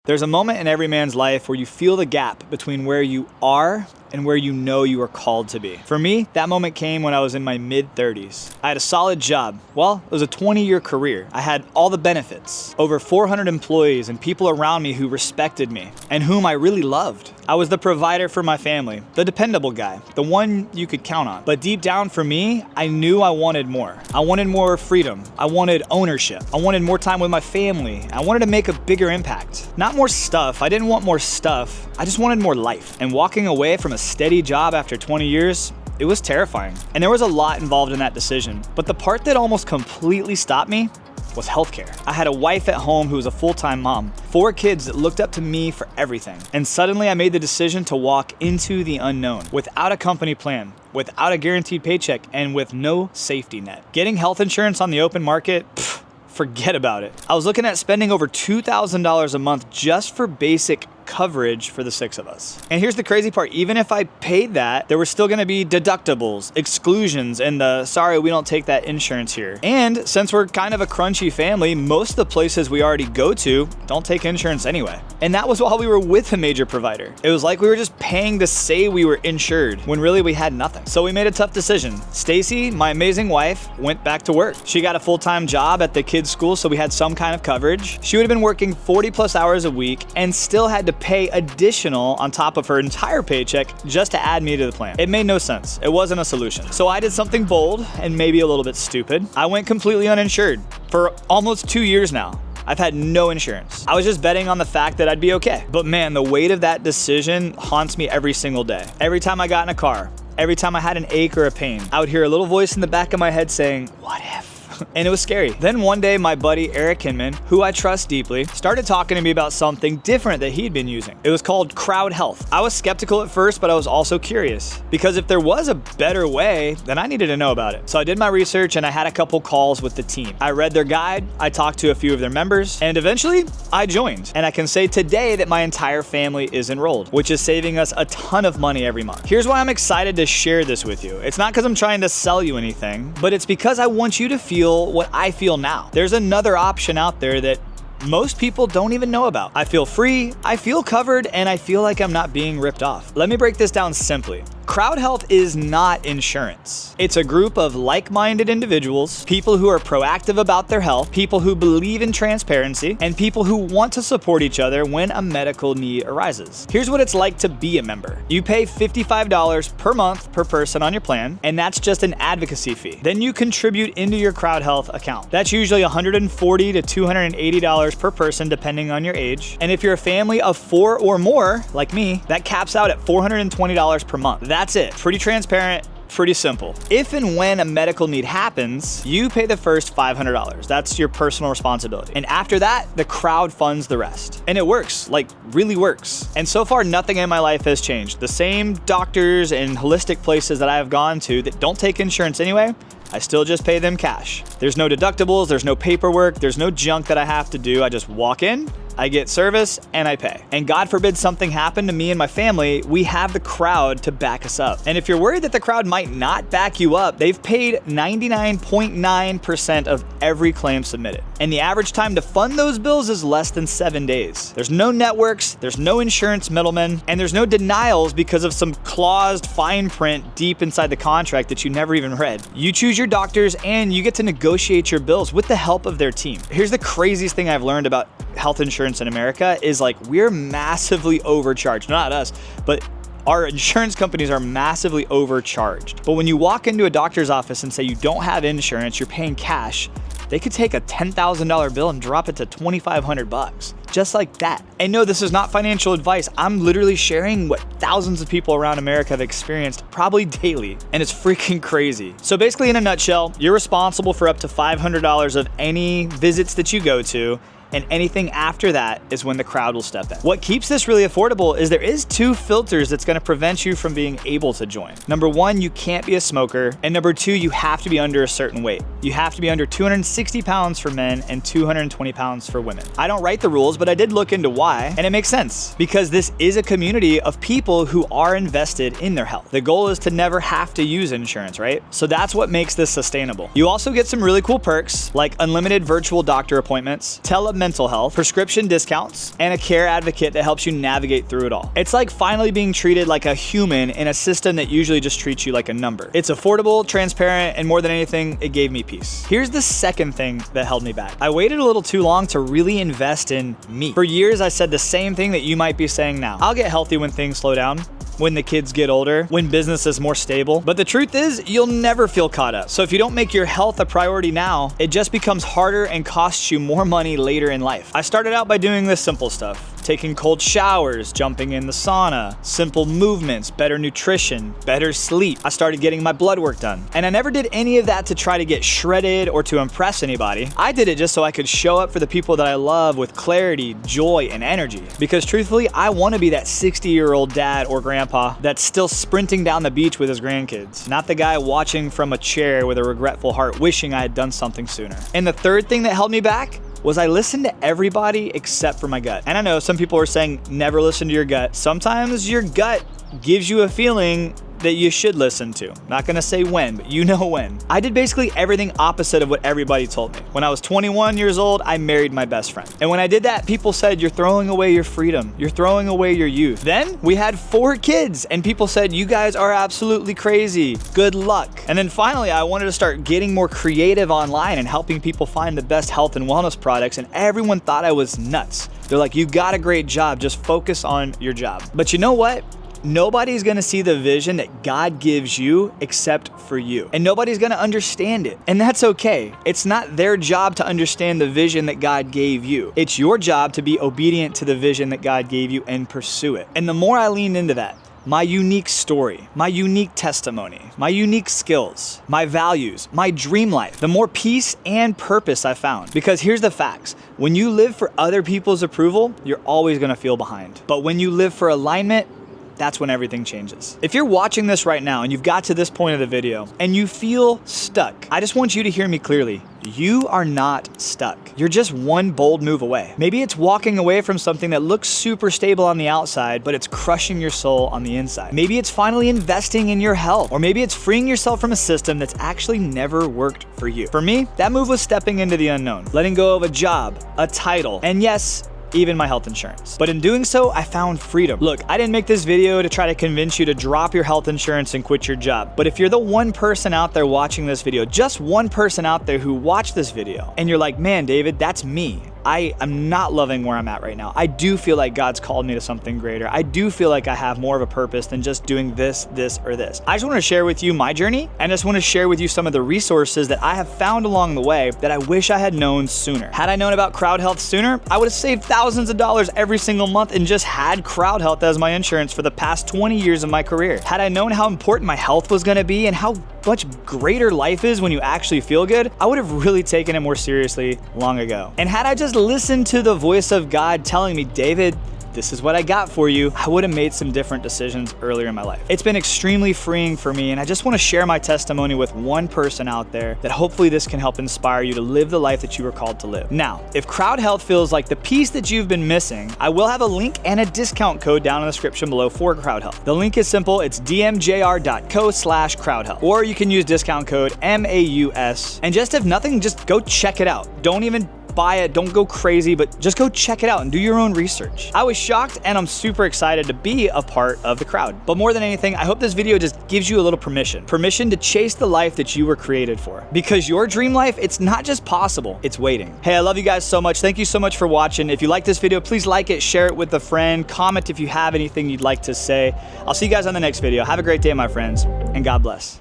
There's a moment in every man's life where you feel the gap between where you are and where you know you are called to be. For me, that moment came when I was in my mid-30s. I had a solid job. Well, it was a 20-year career. I had all the benefits, over 400 employees and people around me who respected me and whom I really loved. I was the provider for my family, the dependable guy, the one you could count on. But deep down for me, I knew I wanted more. I wanted more freedom. I wanted ownership. I wanted more time with my family. I wanted to make a bigger impact. Not more stuff. I didn't want more stuff. I just wanted more life. And walking away from a steady job after 20 years, it was terrifying. And there was a lot involved in that decision. But the part that almost completely stopped me was healthcare. I had a wife at home who was a full-time mom, 4 kids that looked up to me for everything. And suddenly I made the decision to walk into the unknown without a company plan, without a guaranteed paycheck, and with no safety net. Getting health insurance on the open market, forget about it. I was looking at spending over $2,000 a month just for basic coverage for the 6 of us. And here's the crazy part, even if I paid that, there were still gonna be deductibles, exclusions, and the sorry, we don't take that insurance here. And since we're kind of a crunchy family, most of the places we already go to don't take insurance anyway. And that was while we were with a major provider. It was like we were just paying to say we were insured when really we had nothing. So we made a tough decision. Stacy, my amazing wife, went back to work. She got a full-time job at the kids' school, so we had some kind of coverage. She would have been working 40+ hours a week and still had to pay additional on top of her entire paycheck just to add me to the plan. It made no sense. It wasn't a solution. So I did something bold and maybe a little bit stupid. I went completely uninsured for almost 2 years now. I've had no insurance. I was just betting on the fact that I'd be okay. But man, the weight of that decision haunts me every single day. Every time I got in a car, every time I had an ache or a pain, I would hear a little voice in the back of my head saying, what if? And it was scary. Then one day, my buddy Eric Hinman, who I trust deeply, started talking to me about something different that he'd been using. It was called crowd health. I was skeptical at first, but I was also curious because if there was a better way, then I needed to know about it. So I did my research and I had a couple calls with the team. I read their guide, I talked to a few of their members, and eventually I joined. And I can say today that my entire family is enrolled, which is saving us a ton of money every month. Here's why I'm excited to share this with you. It's not because I'm trying to sell you anything, but it's because I want you to feel what I feel now. There's another option out there that most people don't even know about. I feel free, I feel covered, and I feel like I'm not being ripped off. Let me break this down simply. Crowd health is not insurance. It's a group of like-minded individuals, people who are proactive about their health, people who believe in transparency, and people who want to support each other when a medical need arises. Here's what it's like to be a member. You pay $55 per month per person on your plan, and that's just an advocacy fee. Then you contribute into your crowd health account. That's usually $140 to $280 per person depending on your age. And if you're a family of 4 or more, like me, that caps out at $420 per month. That's it. Pretty transparent, pretty simple. If and when a medical need happens, you pay the first $500. That's your personal responsibility. And after that, the crowd funds the rest. And it works, like really works. And so far, nothing in my life has changed. The same doctors and holistic places that I have gone to that don't take insurance anyway, I still just pay them cash. There's no deductibles, there's no paperwork, there's no junk that I have to do. I just walk in, I get service, and I pay. And God forbid something happened to me and my family, we have the crowd to back us up. And if you're worried that the crowd might not back you up, they've paid 99.9% of every claim submitted. And the average time to fund those bills is less than 7 days. There's no networks, there's no insurance middlemen, and there's no denials because of some claused fine print deep inside the contract that you never even read. You choose your doctors and you get to negotiate your bills with the help of their team. Here's the craziest thing I've learned about health insurance in America is like we're massively overcharged. Not us, but our insurance companies are massively overcharged. But when you walk into a doctor's office and say you don't have insurance, you're paying cash, they could take a $10,000 bill and drop it to $2,500, just like that. And no, this is not financial advice. I'm literally sharing what thousands of people around America have experienced probably daily, and it's freaking crazy. So basically, in a nutshell, you're responsible for up to $500 of any visits that you go to, and anything after that is when the crowd will step in. What keeps this really affordable is there is 2 filters that's gonna prevent you from being able to join. Number 1, you can't be a smoker, and number 2, you have to be under a certain weight. You have to be under 260 pounds for men and 220 pounds for women. I don't write the rules, but I did look into why, and it makes sense because this is a community of people who are invested in their health. The goal is to never have to use insurance, right? So that's what makes this sustainable. You also get some really cool perks like unlimited virtual doctor appointments, telemedicine mental health, prescription discounts, and a care advocate that helps you navigate through it all. It's like finally being treated like a human in a system that usually just treats you like a number. It's affordable, transparent, and more than anything, it gave me peace. Here's the second thing that held me back. I waited a little too long to really invest in me. For years, I said the same thing that you might be saying now. I'll get healthy when things slow down, when the kids get older, when business is more stable. But the truth is, you'll never feel caught up. So if you don't make your health a priority now, it just becomes harder and costs you more money later in life. I started out by doing this simple stuff. Taking cold showers, jumping in the sauna, simple movements, better nutrition, better sleep. I started getting my blood work done. And I never did any of that to try to get shredded or to impress anybody. I did it just so I could show up for the people that I love with clarity, joy, and energy. Because truthfully, I want to be that 60-year-old dad or grandpa that's still sprinting down the beach with his grandkids, not the guy watching from a chair with a regretful heart wishing I had done something sooner. And the third thing that held me back was I listened to everybody except for my gut. And I know some people are saying never listen to your gut. Sometimes your gut gives you a feeling that you should listen to. Not gonna say when, but you know when. I did basically everything opposite of what everybody told me. When I was 21 years old, I married my best friend. And when I did that, people said, you're throwing away your freedom. You're throwing away your youth. Then we had 4 kids and people said, you guys are absolutely crazy. Good luck. And then finally, I wanted to start getting more creative online and helping people find the best health and wellness products. And everyone thought I was nuts. They're like, you got a great job. Just focus on your job. But you know what? Nobody's gonna see the vision that God gives you except for you. And nobody's gonna understand it. And that's okay. It's not their job to understand the vision that God gave you. It's your job to be obedient to the vision that God gave you and pursue it. And the more I leaned into that, my unique story, my unique testimony, my unique skills, my values, my dream life, the more peace and purpose I found. Because here's the facts. When you live for other people's approval, you're always gonna feel behind. But when you live for alignment, that's when everything changes. If you're watching this right now and you've got to this point of the video and you feel stuck, I just want you to hear me clearly. You are not stuck. You're just one bold move away. Maybe it's walking away from something that looks super stable on the outside, but it's crushing your soul on the inside. Maybe it's finally investing in your health, or maybe it's freeing yourself from a system that's actually never worked for you. For me, that move was stepping into the unknown, letting go of a job, a title, and yes, even my health insurance. But in doing so, I found freedom. Look, I didn't make this video to try to convince you to drop your health insurance and quit your job. But if you're the one person out there watching this video, just one person out there who watched this video, and you're like, man, David, that's me. I am not loving where I'm at right now. I do feel like God's called me to something greater. I do feel like I have more of a purpose than just doing this, or this. I just want to share with you my journey, and I just want to share with you some of the resources that I have found along the way that I wish I had known sooner. Had I known about Crowd Health sooner, I would have saved thousands of dollars every single month and just had Crowd Health as my insurance for the past 20 years of my career. Had I known how important my health was going to be and how much greater life is when you actually feel good, I would have really taken it more seriously long ago. And had I just listened to the voice of God telling me, David, this is what I got for you, I would have made some different decisions earlier in my life. It's been extremely freeing for me, and I just want to share my testimony with one person out there that hopefully this can help inspire you to live the life that you were called to live. Now, if Crowd Health feels like the piece that you've been missing, I will have a link and a discount code down in the description below for Crowd Health. The link is simple. It's dmjr.co/crowdhealth. Or you can use discount code MAUS. And just if nothing, just go check it out. Don't even buy it, don't go crazy, but just go check it out and do your own research. I was shocked and I'm super excited to be a part of the crowd. But more than anything, I hope this video just gives you a little permission to chase the life that you were created for. Because your dream life, it's not just possible, it's waiting. Hey, I love you guys so much. Thank you so much for watching. If you like this video, please like it, share it with a friend, comment if you have anything you'd like to say. I'll see you guys on the next video. Have a great day, my friends, and God bless.